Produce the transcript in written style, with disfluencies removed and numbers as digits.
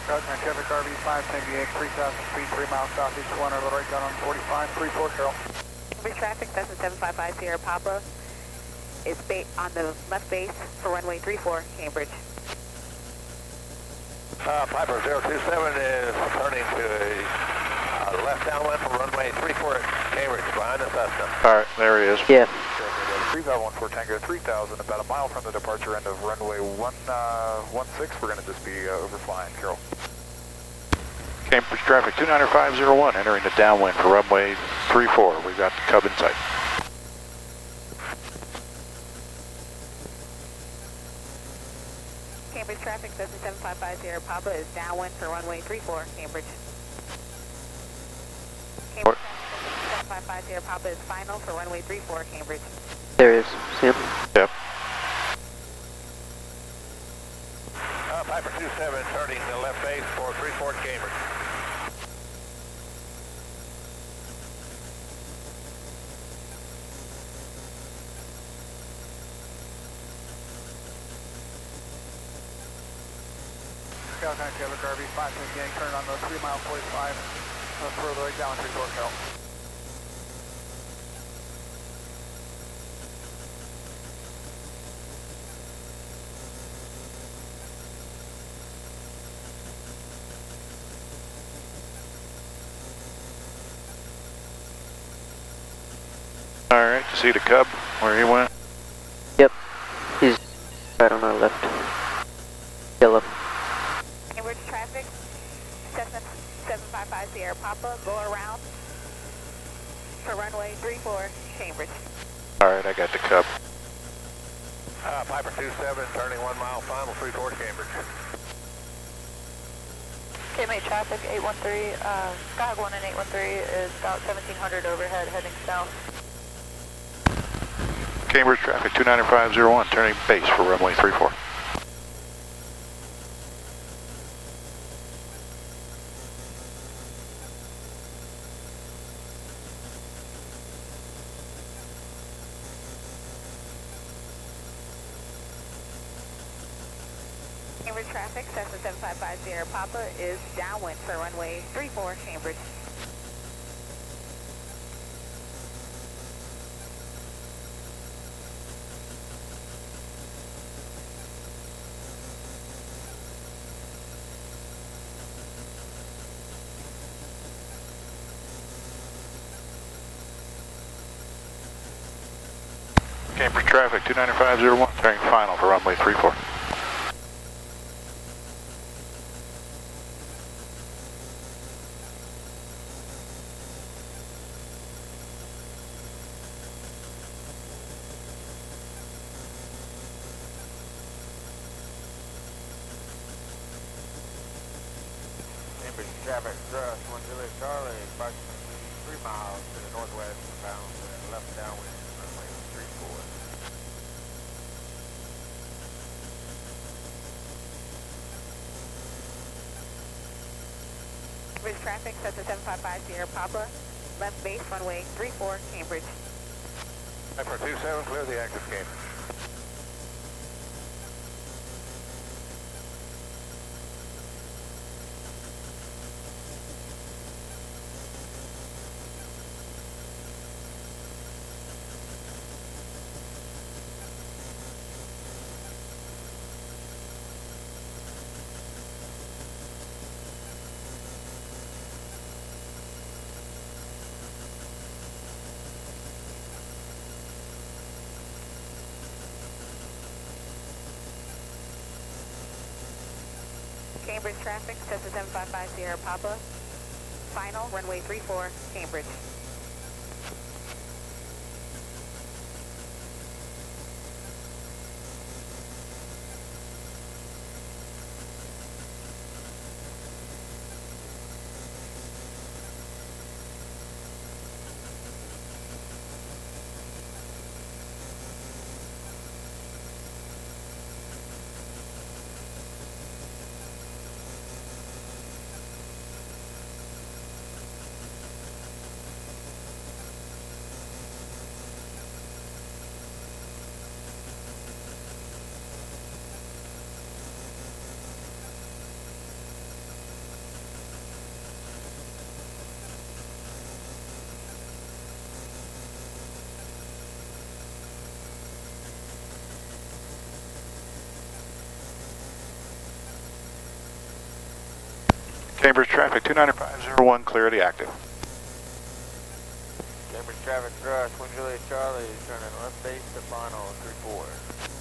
California traffic RV 510 3000 feet, 3 miles southeast of 1, or right down on 45, 34 Carol. Cambridge traffic, Cessna 755 Sierra Papa is on the left base for runway 34, Cambridge. Piper 027 is turning to a left downwind for runway 34 Cambridge, behind the Cessna. All right, there he is. Yeah. 3014 Tango 3000, about a mile from the departure end of runway 16, we're going to just be overflying, Carol. Cambridge traffic 29501 entering the downwind for runway 34. We've got the Cub in sight. Cambridge traffic, Cessna 755 Sierra Papa is downwind for runway 34, Cambridge. Cambridge traffic, 755 Sierra Papa is final for runway 34, Cambridge. There is. Sam? Yep. Piper 27 turning to left base for 34 Cambridge. California traffic RV 510 turn on the 3 mile 45, further right down 34 Carol. All right, you see the Cub where he went? Yep. He's right on our left. Yellow. Cambridge traffic, Cessna 755 Sierra Papa, go around for runway 34, Cambridge. All right, I got the Cub. Piper 27 turning 1 mile final 34 Cambridge. KMA traffic 813, Skyhawk 1 and 813 is about 1700 overhead heading south. Cambridge traffic 29501 turning base for runway 34. Cambridge traffic, Cessna 755 Sierra Papa is downwind for runway 34, Cambridge. Cambridge traffic 29501 turning final for runway 34. Cambridge traffic, thrust 10 Charlie, approximately 3 miles to the northwest, bound left downwind, runway 34. Cambridge traffic, Cessna 755 Sierra Papa, left base runway 34, Cambridge. Piper 27 clear the active Cambridge. Cambridge traffic, Cessna 755 Sierra Papa, final, runway 34, Cambridge. Cambridge traffic 29501, clear the active. Cambridge traffic, Rush, 1 Juliet Charlie, turning left base to final 34.